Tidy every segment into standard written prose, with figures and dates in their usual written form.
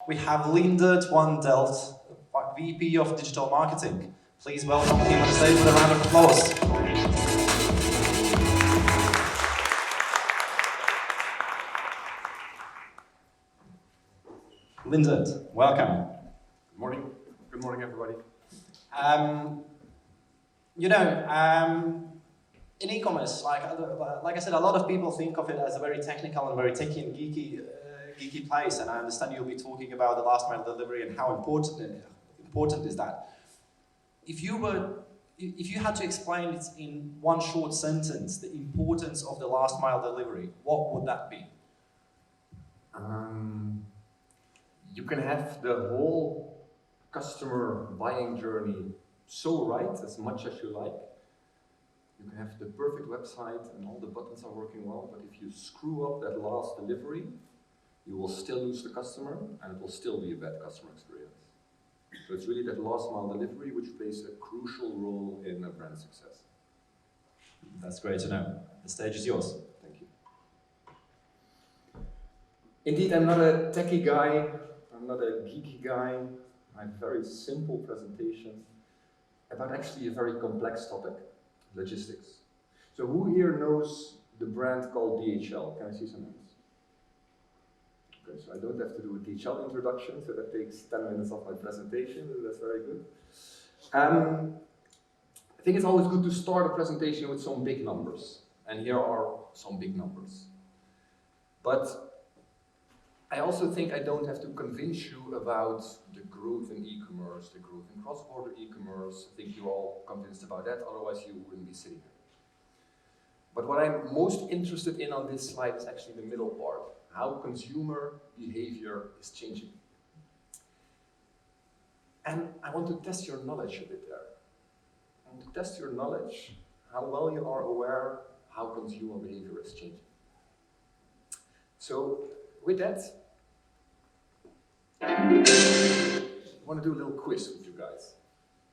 we have Leendert Delft, VP of Digital Marketing. Please welcome him on the stage with a round of applause. Leendert, welcome. Good morning. Good morning, everybody. In e-commerce, like I said, a lot of people think of it as a very technical and very techy and geeky place, and I understand you'll be talking about the last mile delivery and how important is that. If you had to explain it in one short sentence, the importance of the last mile delivery, what would that be? You can have the whole customer buying journey so right, as much as you like. You can have the perfect website and all the buttons are working well, but if you screw up that last delivery, you will still lose the customer and it will still be a bad customer experience. So it's really that last mile delivery which plays a crucial role in a brand success. That's great to know. The stage is yours. Thank you. Indeed, I'm not a techie guy, I'm not a geeky guy. I have a very simple presentation about actually a very complex topic, logistics. So who here knows the brand called DHL? Can I see some hands? Okay, so I don't have to do a DHL introduction, so that takes 10 minutes of my presentation, so that's very good. I think it's always good to start a presentation with some big numbers, and here are some big numbers. But I also think I don't have to convince you about the growth in e-commerce, the growth in cross-border e-commerce. I think you're all convinced about that, otherwise you wouldn't be sitting here. But what I'm most interested in on this slide is actually the middle part, how consumer behavior is changing. And I want to test your knowledge a bit there. I want to test your knowledge, how well you are aware how consumer behavior is changing. So, with that, I want to do a little quiz with you guys.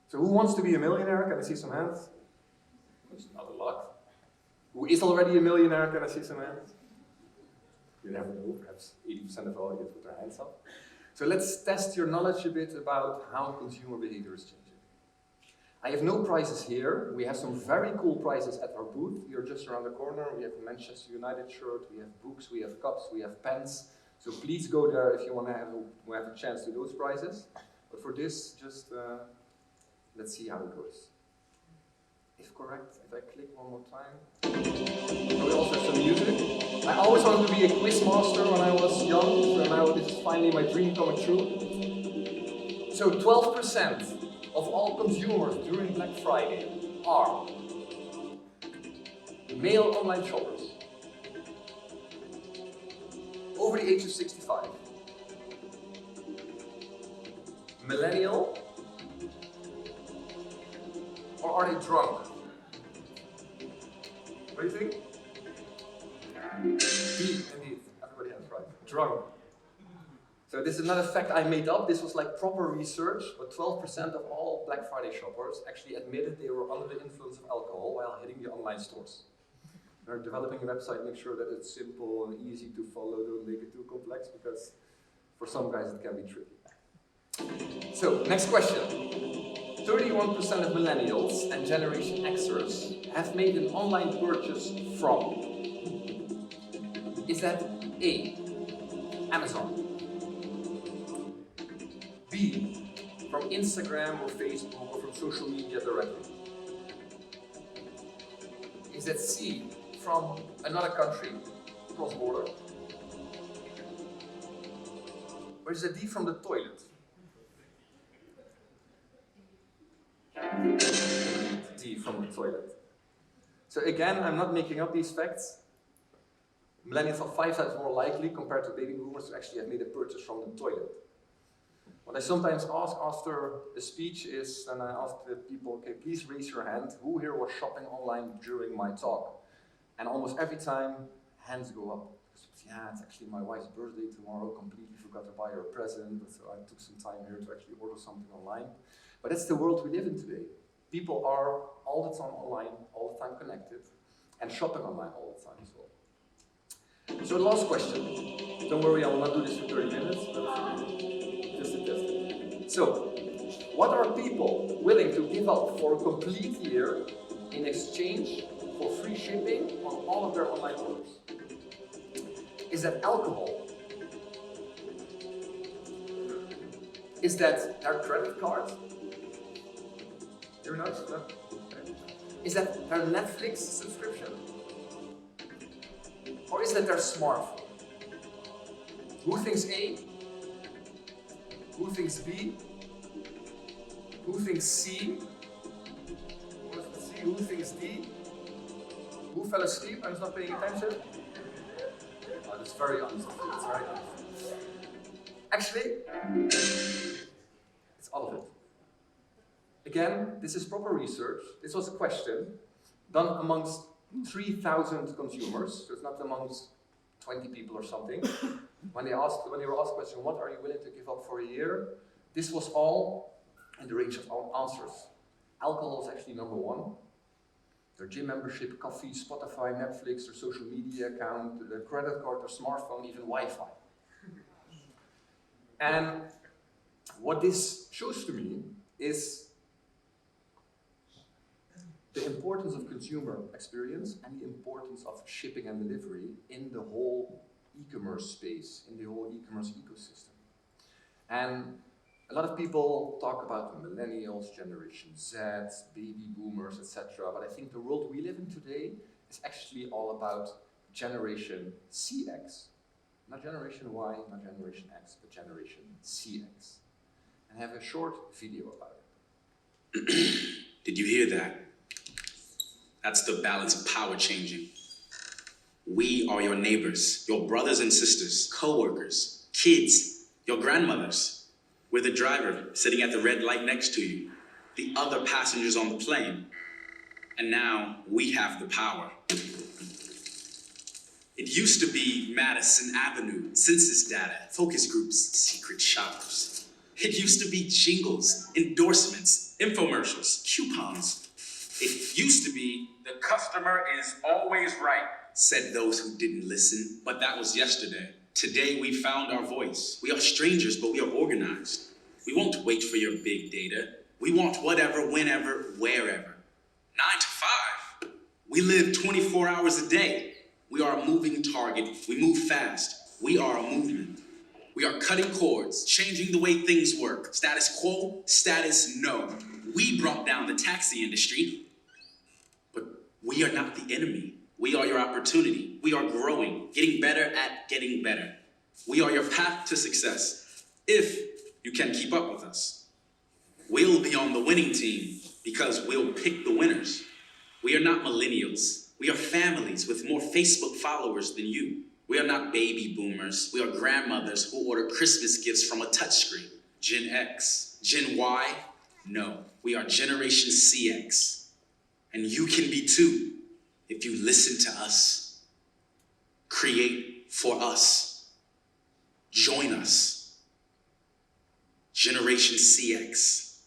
So who wants to be a millionaire? Can I see some hands? That's not a lot. Who is already a millionaire? Can I see some hands? You never know, perhaps 80% of the audience put their hands up. So let's test your knowledge a bit about how consumer behavior is changing. I have no prizes here. We have some very cool prizes at our booth. You're just around the corner. We have a Manchester United shirt, we have books, we have cups, we have pens. So please go there if you want to have a chance to those prizes. But for this, just let's see how it goes. If correct, if I click one more time. So we also have some music. I always wanted to be a quiz master when I was young, so now this is finally my dream coming true. So 12% of all consumers during Black Friday are male online shoppers over the age of 65, millennial, or are they drunk? What do you think? Indeed, everybody has right. Drunk. So this is not a fact I made up, this was like proper research, but 12% of all Black Friday shoppers actually admitted they were under the influence of alcohol while hitting the online stores. They're developing a website, make sure that it's simple and easy to follow, don't make it too complex, because for some guys it can be tricky. So, next question. 31% of millennials and Generation Xers have made an online purchase from. Is that A, Amazon, B, from Instagram or Facebook or from social media directly? Is that C, from another country, cross-border? Or is that D, from the toilet? D, from the toilet. So again, I'm not making up these facts. Millennials are 5 times more likely compared to baby boomers to actually have made a purchase from the toilet. What I sometimes ask after a speech is, and I ask the people, okay, please raise your hand, who here was shopping online during my talk? And almost every time, hands go up. Yeah, it's actually my wife's birthday tomorrow, completely forgot to buy her a present, so I took some time here to actually order something online. But that's the world we live in today. People are all the time online, all the time connected, and shopping online all the time as well. So the last question. Don't worry, I will not do this for 30 minutes, but So, what are people willing to give up for a complete year in exchange for free shipping on all of their online orders? Is that alcohol? Is that their credit card? You're not? No? Okay. Is that their Netflix subscription? Or is that their smartphone? Who thinks A? Who thinks B? Who thinks C? Who thinks D? Who fell asleep and is not paying attention? Oh, that's very honest. That's very honest. Actually, it's all of it. Again, this is proper research. This was a question done amongst 3,000 consumers, so it's not amongst 20 people or something. When they were asked the question, what are you willing to give up for a year? This was all in the range of answers. Alcohol is actually number one. Their gym membership, coffee, Spotify, Netflix, their social media account, their credit card, their smartphone, even Wi-Fi. And what this shows to me is the importance of consumer experience and the importance of shipping and delivery in the whole e-commerce space, in the whole e-commerce ecosystem. And a lot of people talk about the millennials, Generation Z, baby boomers, etc. But I think the world we live in today is actually all about Generation CX. Not Generation Y, not Generation X, but Generation CX. And I have a short video about it. Did you hear that? That's the balance of power changing. We are your neighbors, your brothers and sisters, co-workers, kids, your grandmothers. We're the driver sitting at the red light next to you, the other passengers on the plane. And now we have the power. It used to be Madison Avenue, census data, focus groups, secret shoppers. It used to be jingles, endorsements, infomercials, coupons. It used to be the customer is always right, said those who didn't listen, but that was yesterday. Today we found our voice. We are strangers, but we are organized. We won't wait for your big data. We want whatever, whenever, wherever. 9 to 5. We live 24 hours a day. We are a moving target. We move fast. We are a movement. We are cutting cords, changing the way things work. Status quo, status no. We brought down the taxi industry, but we are not the enemy. We are your opportunity. We are growing, getting better at getting better. We are your path to success, if you can keep up with us. We'll be on the winning team because we'll pick the winners. We are not millennials. We are families with more Facebook followers than you. We are not baby boomers. We are grandmothers who order Christmas gifts from a touchscreen. Gen X. Gen Y? No. We are Generation CX. And you can be too, if you listen to us. Create for us. Join us. Generation CX.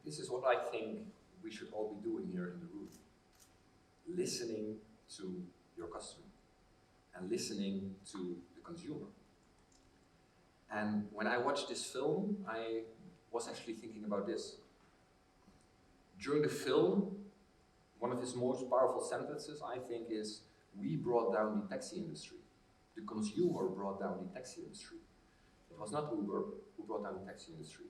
This is what I think we should all be doing here in the room. Listening to your customer and listening to the consumer. And when I watched this film, I was actually thinking about this. During the film, one of his most powerful sentences, I think, is, we brought down the taxi industry. The consumer brought down the taxi industry. It was not Uber who brought down the taxi industry.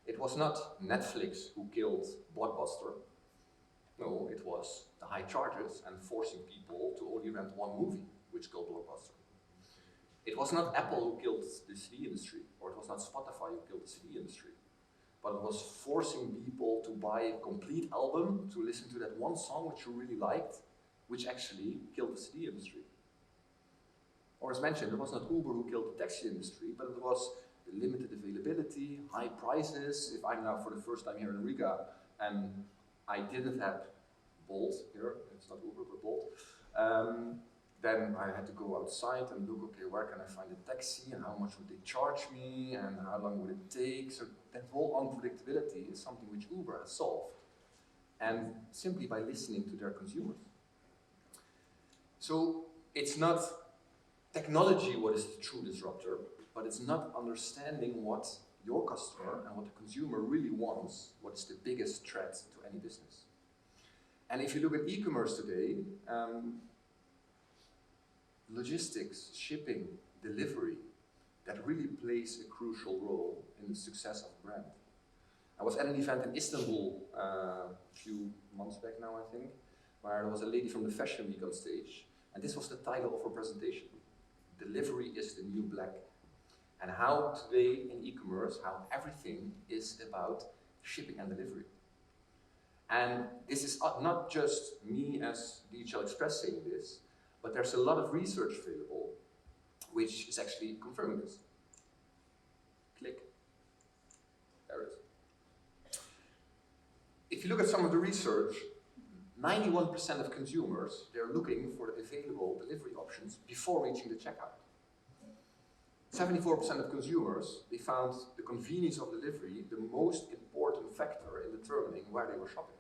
It was not Netflix who killed Blockbuster. No, it was the high charges and forcing people to only rent one movie, which killed Blockbuster. It was not Apple who killed the CD industry, or it was not Spotify who killed the CD industry, but it was forcing people to buy a complete album to listen to that one song which you really liked, which actually killed the CD industry. Or as mentioned, it was not Uber who killed the taxi industry, but it was the limited availability, high prices. If I'm now for the first time here in Riga and I didn't have Bolt here, it's not Uber but Bolt, then I had to go outside and look, okay, where can I find a taxi and how much would they charge me and how long would it take? So that whole unpredictability is something which Uber has solved, and simply by listening to their consumers. So it's not technology what is the true disruptor, but it's not understanding what your customer and what the consumer really wants, what is the biggest threat to any business. And if you look at e-commerce today, logistics, shipping, delivery, that really plays a crucial role in the success of a brand. I was at an event in Istanbul a few months back now, I think, where there was a lady from the Fashion Week on stage, and this was the title of her presentation. Delivery is the new black. And how today in e-commerce, how everything is about shipping and delivery. And this is not just me as DHL Express saying this, but there's a lot of research available which is actually confirming this. Click. There it is. If you look at some of the research, 91% of consumers, they're looking for the available delivery options before reaching the checkout. 74% of consumers, they found the convenience of delivery the most important factor in determining where they were shopping.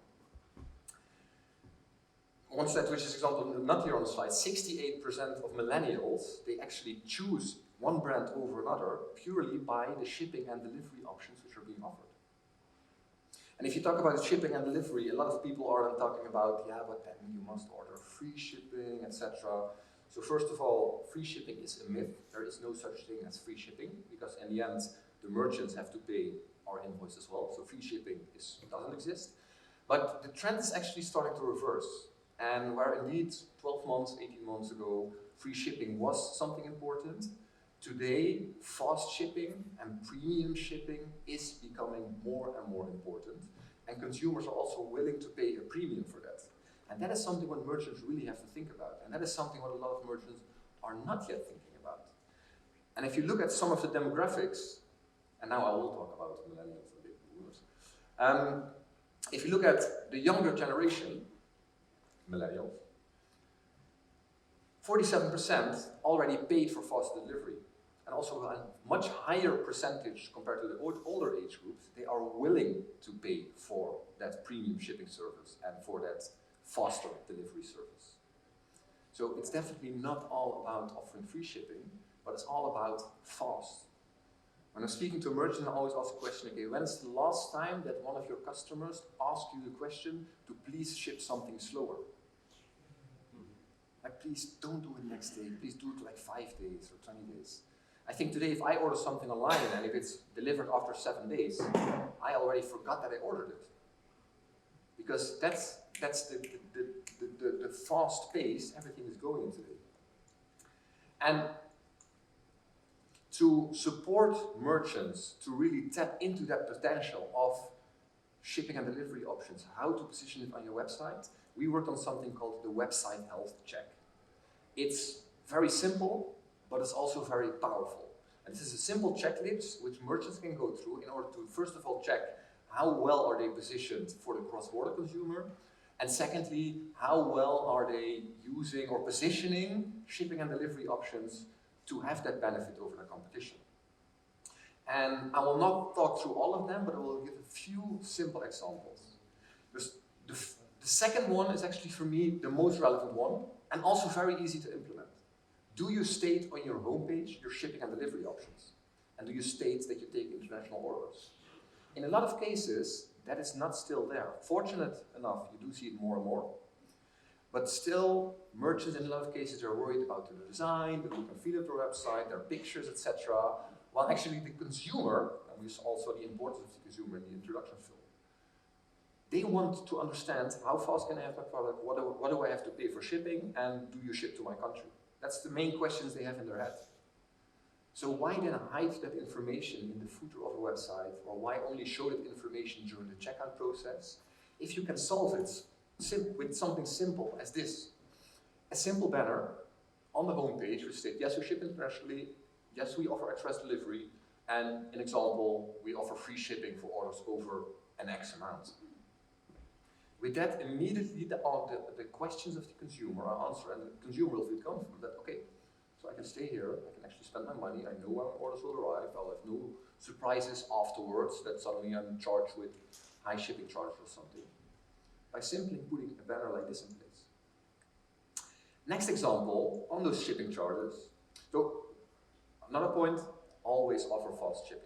One stat, which is example not here on the slide, 68% of millennials, they actually choose one brand over another purely by the shipping and delivery options which are being offered. And if you talk about shipping and delivery, a lot of people are talking about, yeah, but then you must order free shipping, etc. So first of all, free shipping is a myth. There is no such thing as free shipping, because in the end, the merchants have to pay our invoice as well. So free shipping doesn't exist. But the trend is actually starting to reverse. And where indeed 12 months, 18 months ago, free shipping was something important, today fast shipping and premium shipping is becoming more and more important. And consumers are also willing to pay a premium for that. And that is something what merchants really have to think about. And that is something what a lot of merchants are not yet thinking about. And if you look at some of the demographics, and now I will talk about millennials and baby boomers. If you look at the younger generation, millennials, 47% already paid for fast delivery. And also a much higher percentage compared to the older age groups, they are willing to pay for that premium shipping service and for that faster delivery service. So it's definitely not all about offering free shipping, but it's all about fast. When I'm speaking to a merchant, I always ask the question, okay, when is the last time that one of your customers asked you the question to please ship something slower? Like, please don't do it next day, please do it like 5 days or 20 days. I think today if I order something online and if it's delivered after 7 days, I already forgot that I ordered it. Because that's the fast pace everything is going today. And to support merchants to really tap into that potential of shipping and delivery options, how to position it on your website, we worked on something called the website health check. It's very simple, but it's also very powerful. And this is a simple checklist which merchants can go through in order to, first of all, check how well are they positioned for the cross-border consumer, and secondly, how well are they using or positioning shipping and delivery options to have that benefit over their competition. And I will not talk through all of them, but I will give a few simple examples. The second one is actually for me the most relevant one, and also very easy to implement. Do you state on your homepage your shipping and delivery options? And do you state that you take international orders? In a lot of cases, that is not still there. Fortunate enough, you do see it more and more. But still, merchants in a lot of cases are worried about the design, the look and feel of their website, their pictures, etc. While actually the consumer, and we saw also the importance of the consumer in the introduction film, they want to understand how fast can I have my product, what do I have to pay for shipping, and do you ship to my country? That's the main questions they have in their head. So why then hide that information in the footer of a website, or why only show that information during the checkout process, if you can solve it with something simple as this? A simple banner on the homepage which states, yes, we ship internationally, yes, we offer express delivery, and an example, we offer free shipping for orders over an X amount. With that, immediately the questions of the consumer are answered, and the consumer will feel confident that, okay, so I can stay here, I can actually spend my money, I know when orders will arrive, I'll have no surprises afterwards that suddenly I'm charged with high shipping charges or something, by simply putting a banner like this in place. Next example, on those shipping charges, So, another point, always offer fast shipping.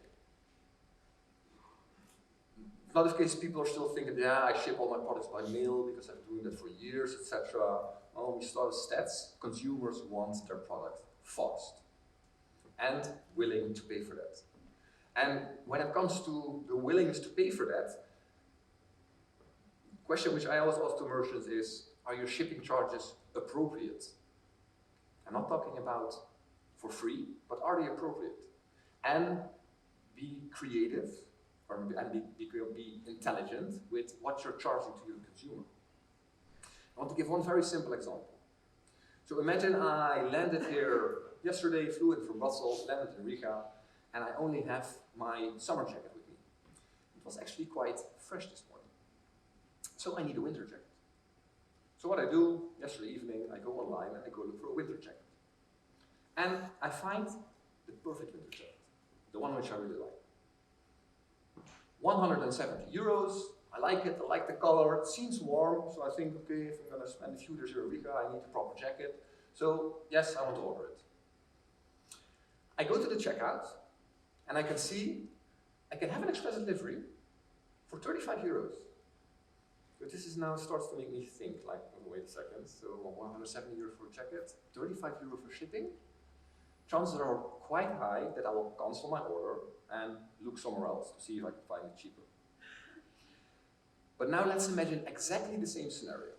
In other cases, people are still thinking, yeah, I ship all my products by mail because I've been doing that for years, etc. Well, we started stats. Consumers want their product fast and willing to pay for that. And when it comes to the willingness to pay for that, the question which I always ask to merchants is, are your shipping charges appropriate? I'm not talking about for free, but are they appropriate? And be creative, and be intelligent with what you're charging to your consumer. I want to give one very simple example. So imagine I landed here yesterday, flew in from Brussels, landed in Riga, and I only have my summer jacket with me. It was actually quite fresh this morning. So I need a winter jacket. So what I do, yesterday evening, I go online and I go look for a winter jacket. And I find the perfect winter jacket, the one which I really like. 170 euros, I like it, I like the color, it seems warm, so I think, okay, if I'm going to spend a few days here in Riga, I need a proper jacket. So, yes, I want to order it. I go to the checkout, and I can see I can have an express delivery for 35 euros. But this is now starts to make me think, like, oh, wait a second, so 170 euros for a jacket, 35 euros for shipping. Chances are quite high that I will cancel my order and look somewhere else to see if I can find it cheaper. But now let's imagine exactly the same scenario.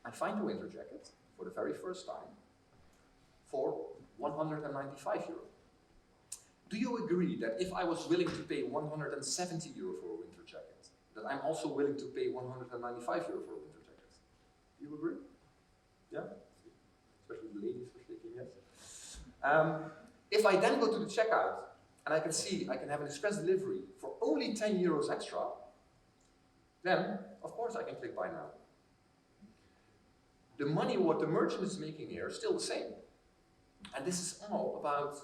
I find a winter jacket for the very first time for 195 euro. Do you agree that if I was willing to pay 170 euro for a winter jacket, that I'm also willing to pay 195 euro for a winter jacket? Do you agree? Yeah? Especially the ladies for shaking yes. If I then go to the checkout and I can see I can have an express delivery for only 10 euros extra, then of course I can click buy now. The money what the merchant is making here is still the same. And this is all about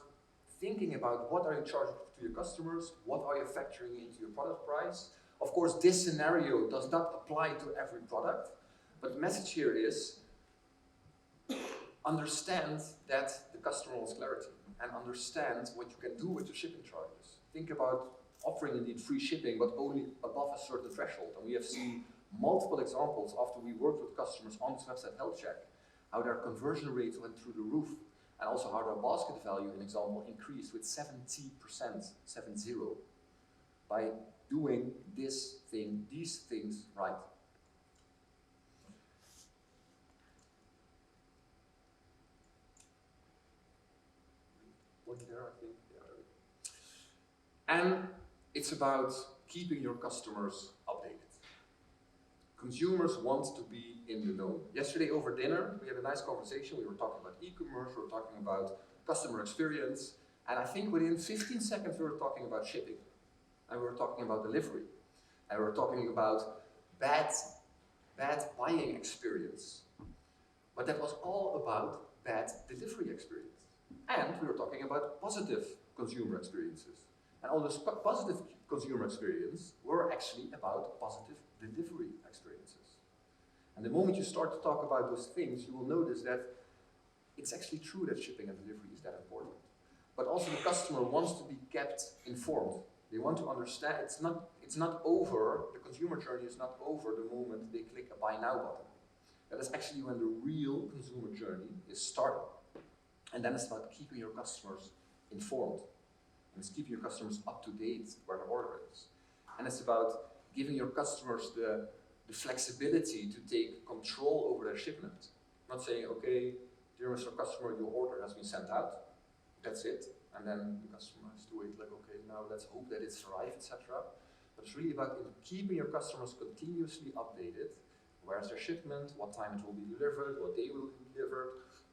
thinking about what are you charging to your customers, what are you factoring into your product price. Of course, this scenario does not apply to every product, but the message here is understand that the customer wants clarity and understand what you can do with your shipping charges. Think about offering indeed free shipping, but only above a certain threshold. And we have seen multiple examples after we worked with customers on this website health check, how their conversion rates went through the roof, and also how their basket value, in example, increased with 70%, 70, by doing these things right. There, I think. Yeah. And it's about keeping your customers updated. Consumers want to be in the know. Yesterday over dinner, we had a nice conversation. We were talking about e-commerce, we were talking about customer experience, and I think within 15 seconds we were talking about shipping, and we were talking about delivery, and we were talking about bad buying experience. But that was all about bad delivery experience. And we were talking about positive consumer experiences. And all those positive consumer experiences were actually about positive delivery experiences. And the moment you start to talk about those things, you will notice that it's actually true that shipping and delivery is that important. But also the customer wants to be kept informed. They want to understand it's not over, the consumer journey is not over the moment they click a buy now button. That is actually when the real consumer journey is starting. And then it's about keeping your customers informed. And it's keeping your customers up to date where the order is. And it's about giving your customers the flexibility to take control over their shipment. Not saying, okay, dear Mr. Customer, your order has been sent out. That's it. And then the customer has to wait, like, okay, now let's hope that it's arrived, etc. But it's really about keeping your customers continuously updated. Where's their shipment? What time it will be delivered? What day will it be delivered?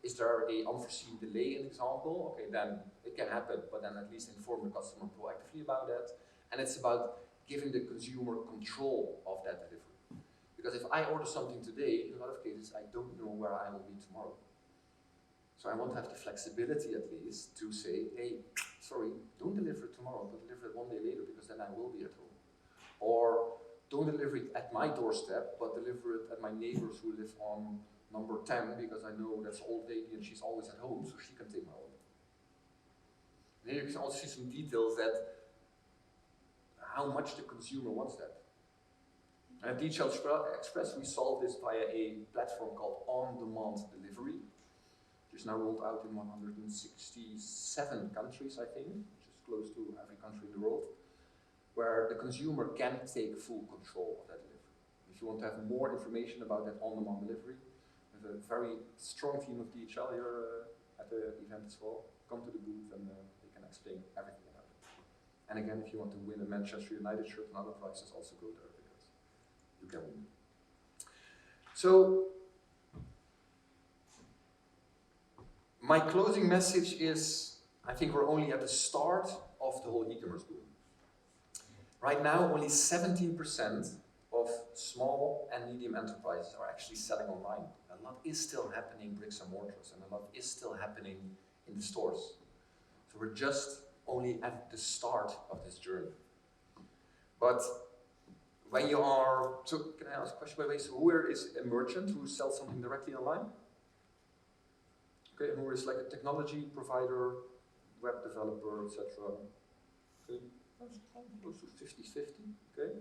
Is there an unforeseen delay, an example? Okay, then it can happen, but then at least inform the customer proactively about that. And it's about giving the consumer control of that delivery. Because if I order something today, in a lot of cases, I don't know where I will be tomorrow. So I want to have the flexibility at least to say, hey, sorry, don't deliver it tomorrow, but deliver it one day later because then I will be at home. Or don't deliver it at my doorstep, but deliver it at my neighbors who live on number 10 because I know that's an old lady and she's always at home, so she can take my order. Then you can also see some details that how much the consumer wants that. At DHL Express, we solve this via a platform called on-demand delivery, which is now rolled out in 167 countries, I think, which is close to every country in the world, where the consumer can take full control of that delivery. If you want to have more information about that on-demand delivery, we have a very strong team of DHL here at the event as well. Come to the booth and they can explain everything about it. And again, if you want to win a Manchester United shirt and other prizes, also go there because you can win. So, my closing message is, I think we're only at the start of the whole e-commerce boom. Right now, only 17% of small and medium enterprises are actually selling online. A lot is still happening bricks and mortars, and a lot is still happening in the stores. So we're just only at the start of this journey. But when you are, so can I ask a question by the way, so who is a merchant who sells something directly online? Okay, and who is like a technology provider, web developer, etc. Okay, that's close to 50-50, okay?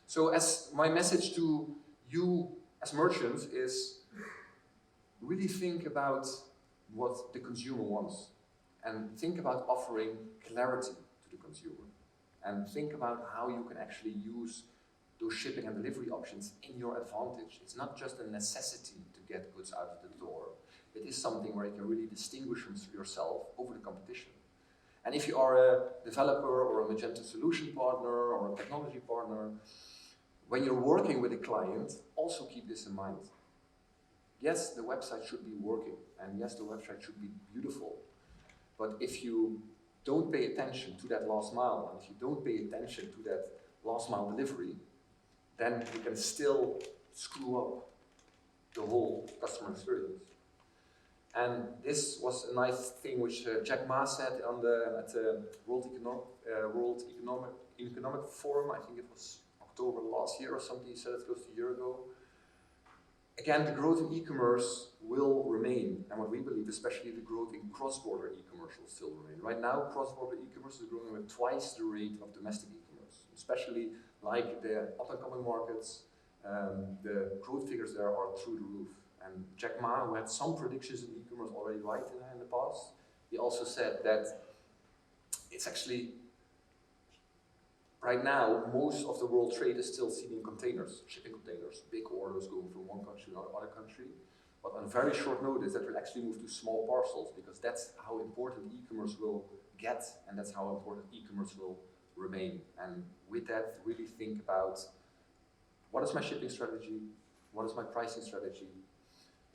So as my message to you as merchants is really think about what the consumer wants and think about offering clarity to the consumer and think about how you can actually use those shipping and delivery options in your advantage. It's not just a necessity to get goods out of the door. It is something where you can really distinguish yourself over the competition. And if you are a developer or a Magento solution partner or a technology partner, when you're working with a client, also keep this in mind. Yes, the website should be working, and yes, the website should be beautiful. But if you don't pay attention to that last mile, and if you don't pay attention to that last mile delivery, then you can still screw up the whole customer experience. And this was a nice thing which Jack Ma said at the World Economic Forum. I think it was October last year or something. He said it close to a year ago. Again, the growth in e-commerce will remain, and what we believe, especially the growth in cross-border e-commerce will still remain. Right now, cross-border e-commerce is growing at twice the rate of domestic e-commerce, especially like the up-and-coming markets. The growth figures there are through the roof. And Jack Ma, who had some predictions in e-commerce already right in the past, he also said that it's actually, right now, most of the world trade is still seen in containers, shipping containers, big orders going from one country to another country. But on very short notice, that will actually move to small parcels because that's how important e-commerce will get and that's how important e-commerce will remain. And with that, really think about what is my shipping strategy? What is my pricing strategy?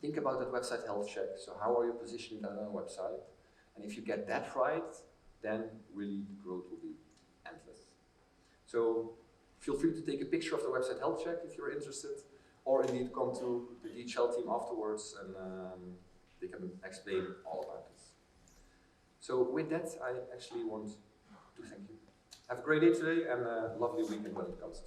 Think about that website health check. So how are you positioning that on a website? And if you get that right, then really the growth will be endless. So feel free to take a picture of the website health check if you're interested, or indeed come to the DHL team afterwards and they can explain all about this. So with that, I actually want to thank you. Have a great day today and a lovely weekend when it comes.